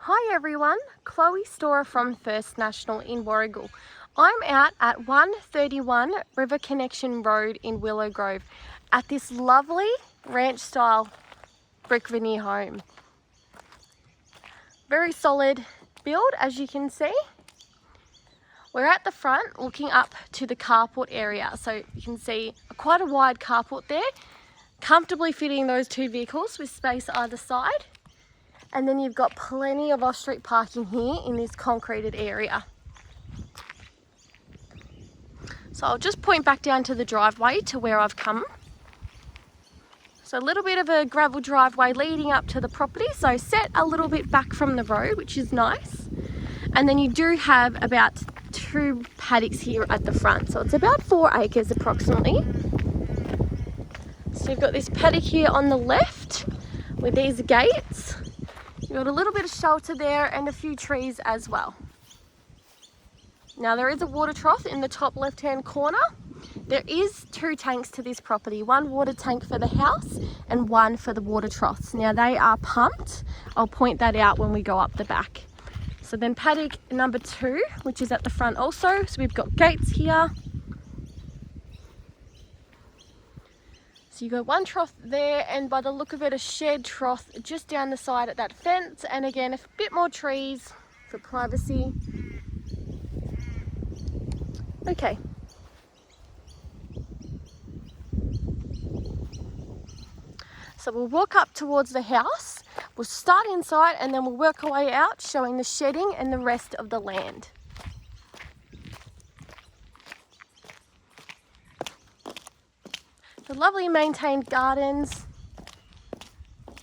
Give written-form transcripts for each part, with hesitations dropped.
Hi everyone, Chloe Storer from First National in Warragul. I'm out at 131 River Connection Road in Willow Grove at this lovely ranch style brick veneer home. Very solid build, as you can see. We're at the front looking up to the carport area, so you can see quite a wide carport there, comfortably fitting those two vehicles with space either side. And then you've got plenty of off-street parking here in this concreted area. So I'll just point back down to the driveway to where I've come. So a little bit of a gravel driveway leading up to the property, so set a little bit back from the road, which is nice. And then you do have about 2 paddocks here at the front, so it's about 4 acres approximately. So you've got this paddock here on the left with these gates. You've got a little bit of shelter there and a few trees as well. Now there is a water trough in the top left hand corner. There is 2 tanks to this property, one water tank for the house and one for the water troughs. Now they are pumped. I'll point that out when we go up the back. So then paddock number 2, which is at the front also. So we've got gates here. So you've got one trough there, and by the look of it, a shed trough just down the side at that fence. And again, a bit more trees for privacy. Okay. So we'll walk up towards the house. We'll start inside and then we'll work our way out, showing the shedding and the rest of the land. The lovely maintained gardens.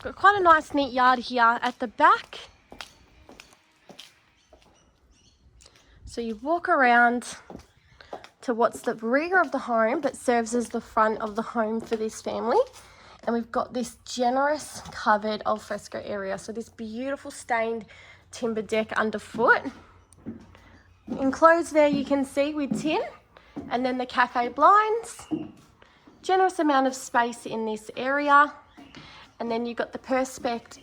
Got quite a nice neat yard here at the back. So you walk around to what's the rear of the home but serves as the front of the home for this family. And we've got this generous covered al fresco area. So this beautiful stained timber deck underfoot. Enclosed there you can see with tin, and then the cafe blinds. Generous amount of space in this area, and then you've got the perspex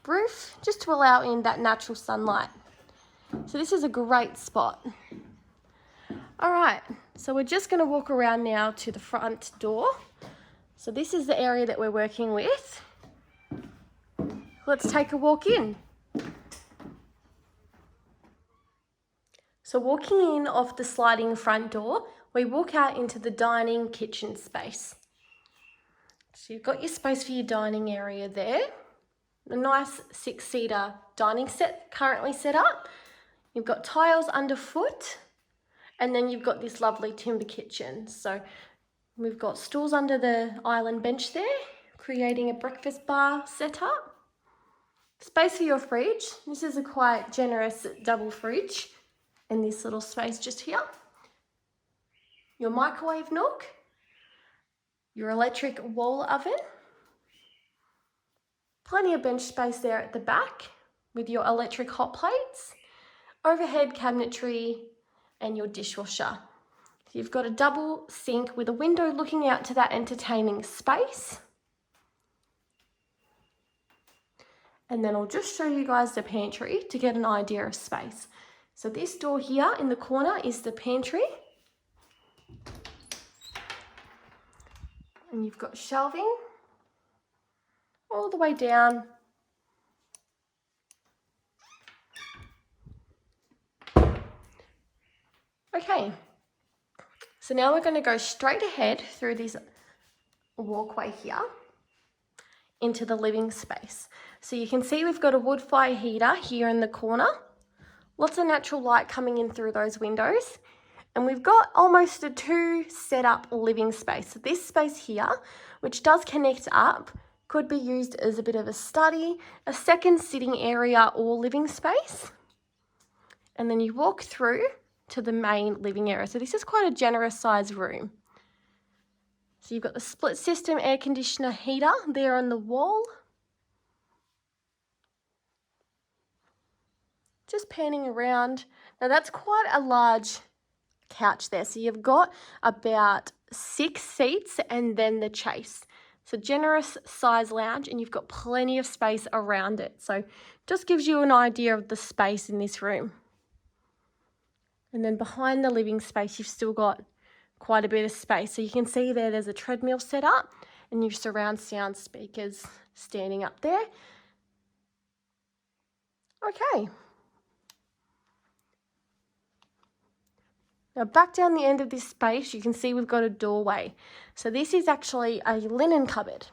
roof just to allow in that natural sunlight. So this is a great spot. All right, so we're just going to walk around now to the front door. So this is the area that we're working with. Let's take a walk in. So walking in off the sliding front door, we walk out into the dining kitchen space. So you've got your space for your dining area there. A nice 6-seater dining set currently set up. You've got tiles underfoot, and then you've got this lovely timber kitchen. So we've got stools under the island bench there, creating a breakfast bar setup. Space for your fridge. This is a quite generous double fridge in this little space just here. Your microwave nook, your electric wall oven, plenty of bench space there at the back with your electric hot plates, overhead cabinetry, and your dishwasher. So you've got a double sink with a window looking out to that entertaining space. And then I'll just show you guys the pantry to get an idea of space. So this door here in the corner is the pantry. And you've got shelving all the way down. Okay, so now we're going to go straight ahead through this walkway here into the living space. So you can see we've got a wood fire heater here in the corner. Lots of natural light coming in through those windows. And we've got almost a 2 set-up living space. So this space here, which does connect up, could be used as a bit of a study, a second sitting area or living space. And then you walk through to the main living area. So this is quite a generous size room. So you've got the split system air conditioner heater there on the wall. Just panning around. Now that's quite a large couch there. So you've got about 6 seats and then the chase. It's a generous size lounge and you've got plenty of space around it. So just gives you an idea of the space in this room. And then behind the living space, you've still got quite a bit of space. So you can see there's a treadmill set up and your surround sound speakers standing up there. Okay. Now back down the end of this space, you can see we've got a doorway. So this is actually a linen cupboard.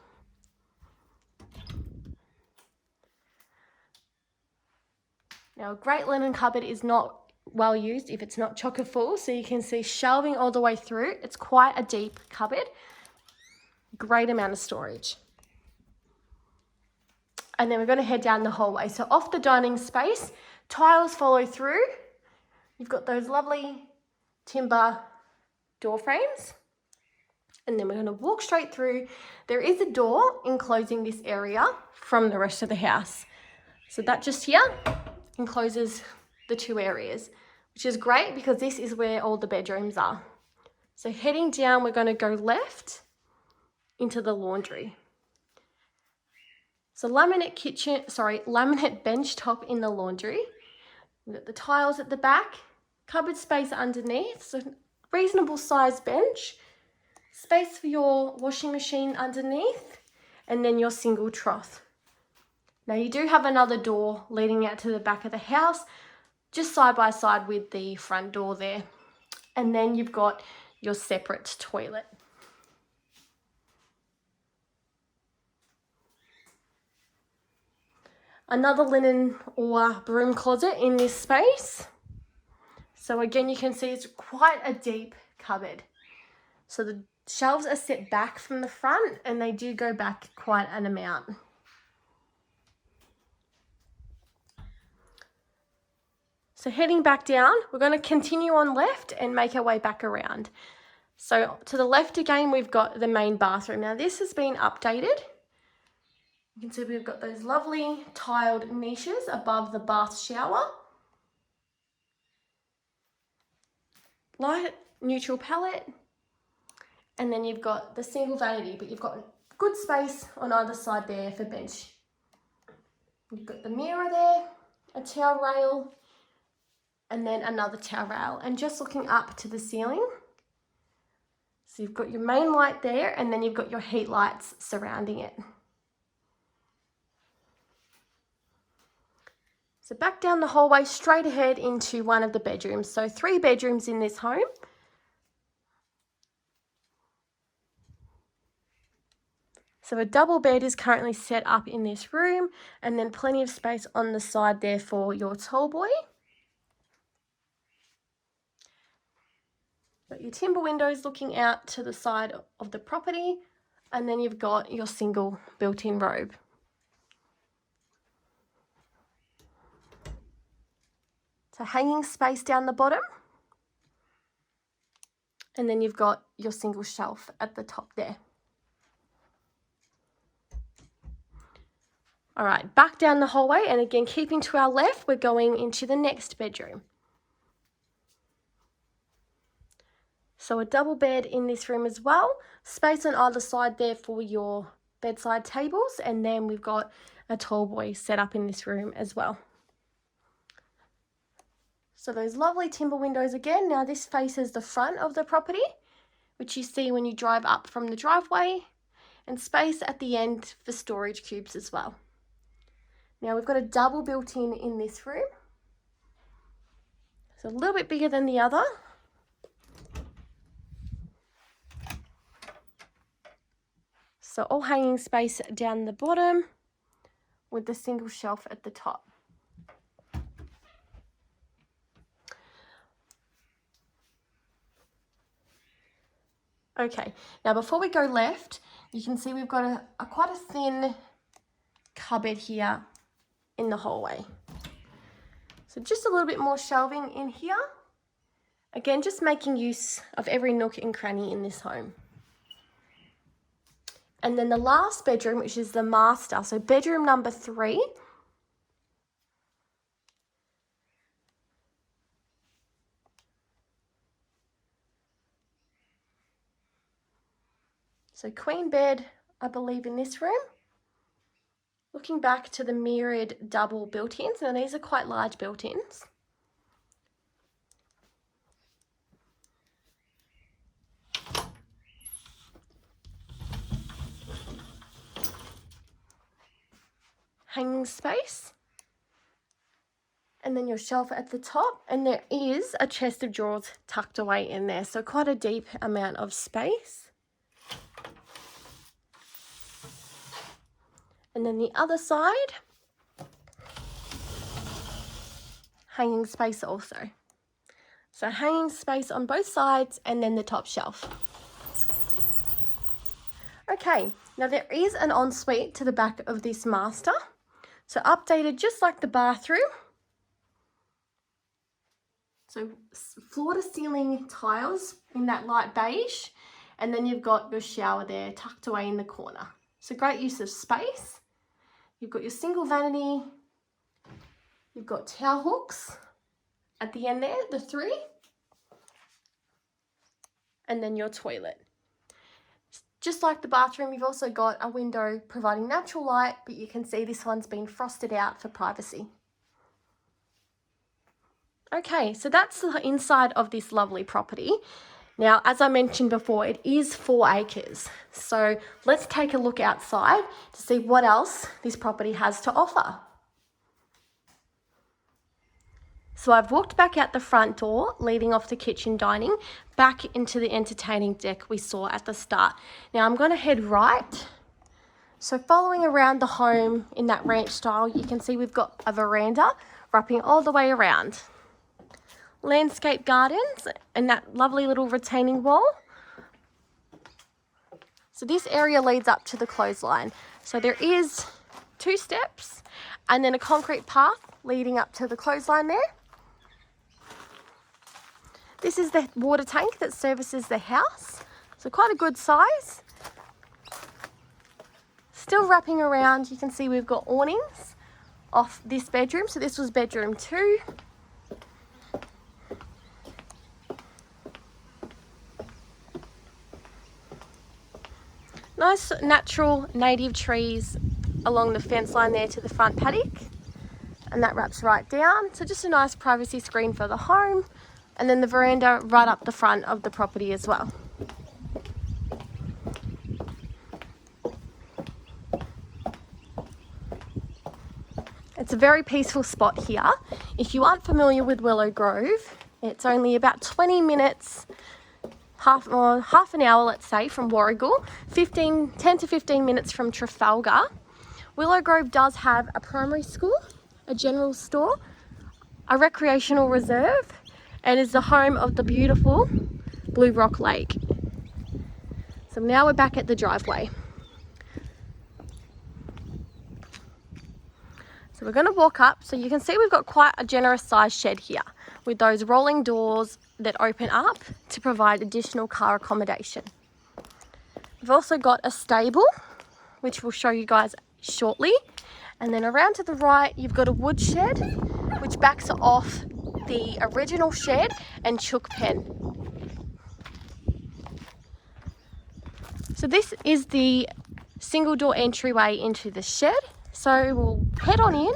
Now a great linen cupboard is not well used if it's not chocker full. So you can see shelving all the way through. It's quite a deep cupboard. Great amount of storage. And then we're going to head down the hallway. So off the dining space, tiles follow through. You've got those lovely timber door frames. And then we're going to walk straight through. There is a door enclosing this area from the rest of the house. So that just here encloses the two areas, which is great because this is where all the bedrooms are. So heading down, we're going to go left into the laundry. So laminate bench top in the laundry. We've got the tiles at the back, cupboard space underneath, so reasonable size bench, space for your washing machine underneath, and then your single trough. Now you do have another door leading out to the back of the house, just side by side with the front door there. And then you've got your separate toilet. Another linen or broom closet in this space. So again, you can see it's quite a deep cupboard. So the shelves are set back from the front and they do go back quite an amount. So heading back down, we're going to continue on left and make our way back around. So to the left again, we've got the main bathroom. Now this has been updated. You can see we've got those lovely tiled niches above the bath shower. Light neutral palette. And then you've got the single vanity, but you've got good space on either side there for bench. You've got the mirror there, a towel rail, and then another towel rail. And just looking up to the ceiling. So you've got your main light there, and then you've got your heat lights surrounding it. So back down the hallway, straight ahead into one of the bedrooms. So 3 bedrooms in this home. So a double bed is currently set up in this room, and then plenty of space on the side there for your tall boy. Got your timber windows looking out to the side of the property, and then you've got your single built-in robe. So hanging space down the bottom, and then you've got your single shelf at the top there. All right, back down the hallway, and again, keeping to our left, we're going into the next bedroom. So a double bed in this room as well. Space on either side there for your bedside tables, and then we've got a tall boy set up in this room as well. So those lovely timber windows again. Now this faces the front of the property, which you see when you drive up from the driveway, and space at the end for storage cubes as well. Now we've got a double built-in in this room. So a little bit bigger than the other. So all hanging space down the bottom with the single shelf at the top. Okay, now before we go left, you can see we've got quite a thin cupboard here in the hallway. So just a little bit more shelving in here. Again, just making use of every nook and cranny in this home. And then the last bedroom, which is the master, so bedroom number 3. So queen bed I believe, in this room. Looking back to the mirrored double built-ins, now these are quite large built-ins. Hanging space. And then your shelf at the top, and there is a chest of drawers tucked away in there, so quite a deep amount of space. And then the other side, hanging space also. So hanging space on both sides, and then the top shelf. Okay, now there is an ensuite to the back of this master. So updated just like the bathroom. So floor to ceiling tiles in that light beige, and then you've got your shower there tucked away in the corner. So great use of space. You've got your single vanity, you've got towel hooks at the end there, the 3, and then your toilet. Just like the bathroom, you've also got a window providing natural light, but you can see this one's been frosted out for privacy. Okay, so that's the inside of this lovely property. Now, as I mentioned before, it is 4 acres. So let's take a look outside to see what else this property has to offer. So I've walked back out the front door, leading off the kitchen dining, back into the entertaining deck we saw at the start. Now I'm going to head right. So following around the home in that ranch style, you can see we've got a veranda wrapping all the way around. Landscape gardens and that lovely little retaining wall. So this area leads up to the clothesline. So there is 2 steps and then a concrete path leading up to the clothesline there. This is the water tank that services the house. So quite a good size. Still wrapping around, you can see we've got awnings off this bedroom. So this was bedroom 2. Nice natural native trees along the fence line there to the front paddock, and that wraps right down. So just a nice privacy screen for the home, and then the veranda right up the front of the property as well. It's a very peaceful spot here. If you aren't familiar with Willow Grove, it's only about 20 minutes half an hour, let's say, from Warragul, 10 to 15 minutes from Trafalgar. Willow Grove does have a primary school, a general store, a recreational reserve, and is the home of the beautiful Blue Rock Lake. So now we're back at the driveway. So we're going to walk up, so you can see we've got quite a generous sized shed here with those rolling doors that open up to provide additional car accommodation. We've also got a stable, which we'll show you guys shortly. And then around to the right, you've got a wood shed, which backs off the original shed and chook pen. So this is the single door entryway into the shed. So we'll head on in.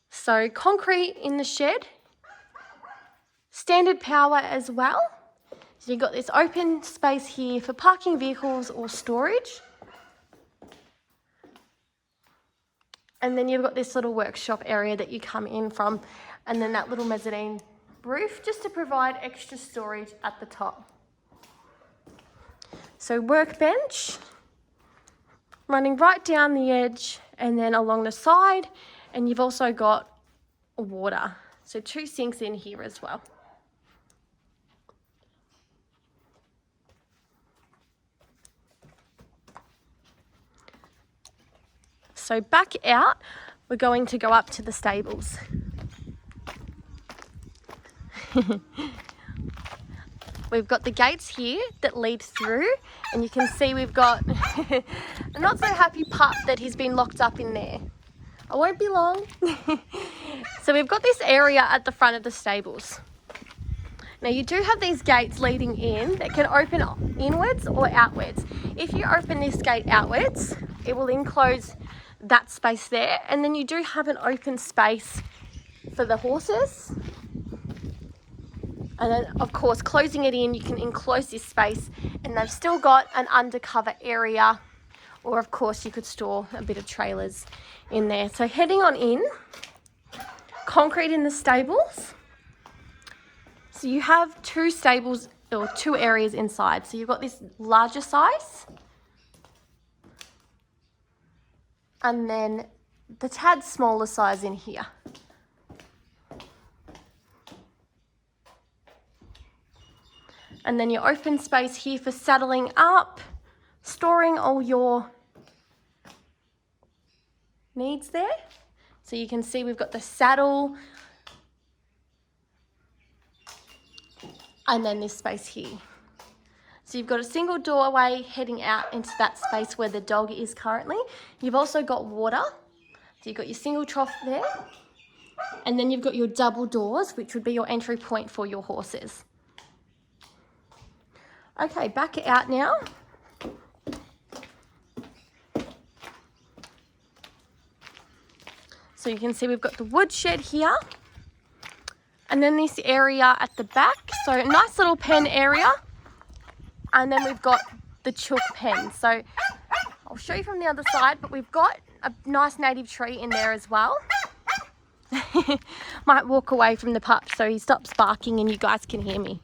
So concrete in the shed, standard power as well. So you've got this open space here for parking vehicles or storage. And then you've got this little workshop area that you come in from, and then that little mezzanine roof just to provide extra storage at the top. So workbench running right down the edge and then along the side, and you've also got water. So 2 sinks in here as well. So back out, we're going to go up to the stables. We've got the gates here that lead through, and you can see we've got a not so happy pup that he's been locked up in there. I won't be long. So we've got this area at the front of the stables. Now you do have these gates leading in that can open inwards or outwards. If you open this gate outwards, it will enclose that space there, and then you do have an open space for the horses. And then of course closing it in, you can enclose this space and they've still got an undercover area, or of course you could store a bit of trailers in there. So heading on in, concrete in the stables. So you have two stables or two areas inside. So you've got this larger size and then the tad smaller size in here. And then your open space here for saddling up, storing all your needs there. So you can see we've got the saddle and then this space here. So you've got a single doorway heading out into that space where the dog is currently. You've also got water. So you've got your single trough there. And then you've got your double doors, which would be your entry point for your horses. Okay, back out now. So you can see we've got the wood shed here. And then this area at the back. So a nice little pen area. And then we've got the chook pen. So I'll show you from the other side, but we've got a nice native tree in there as well. Might walk away from the pup so he stops barking and you guys can hear me.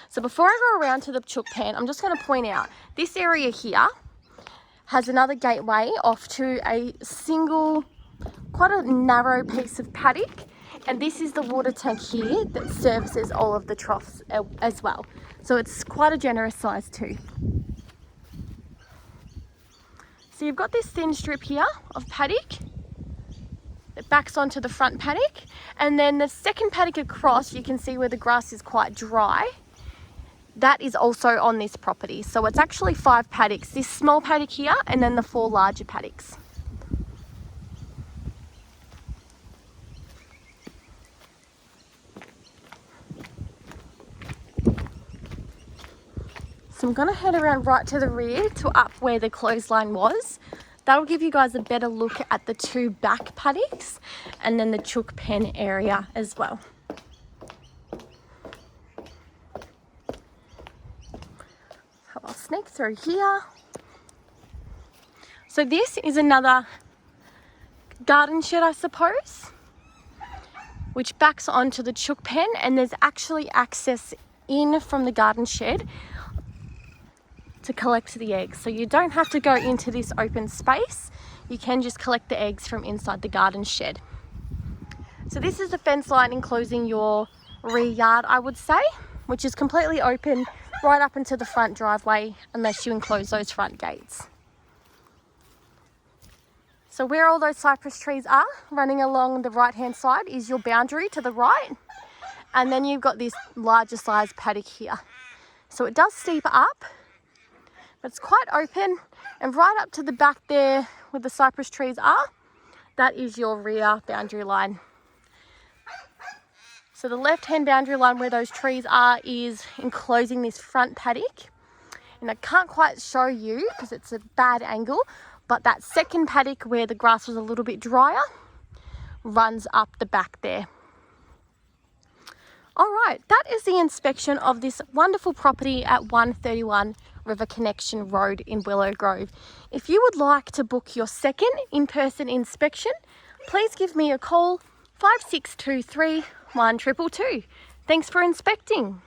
So before I go around to the chook pen, I'm just going to point out this area here has another gateway off to a single, quite a narrow piece of paddock. And this is the water tank here that services all of the troughs as well. So it's quite a generous size too. So you've got this thin strip here of paddock that backs onto the front paddock. And then the second paddock across, you can see where the grass is quite dry. That is also on this property. So it's actually 5 paddocks. This small paddock here and then the 4 larger paddocks. So I'm going to head around right to the rear to up where the clothesline was. That'll give you guys a better look at the 2 back paddocks and then the chook pen area as well. So I'll sneak through here. So this is another garden shed, I suppose, which backs onto the chook pen, and there's actually access in from the garden shed to collect the eggs. So you don't have to go into this open space. You can just collect the eggs from inside the garden shed. So this is the fence line enclosing your rear yard, I would say, which is completely open right up into the front driveway unless you enclose those front gates. So where all those cypress trees are running along the right hand side is your boundary to the right, and then you've got this larger size paddock here. So it does steep up, but it's quite open, and right up to the back there where the cypress trees are, that is your rear boundary line. So the left hand boundary line where those trees are is enclosing this front paddock, and I can't quite show you because it's a bad angle, but that second paddock where the grass was a little bit drier runs up the back there. All right, that is the inspection of this wonderful property at 131 River Connection Road in Willow Grove. If you would like to book your second in-person inspection, please give me a call, 5623 1222. Thanks for inspecting.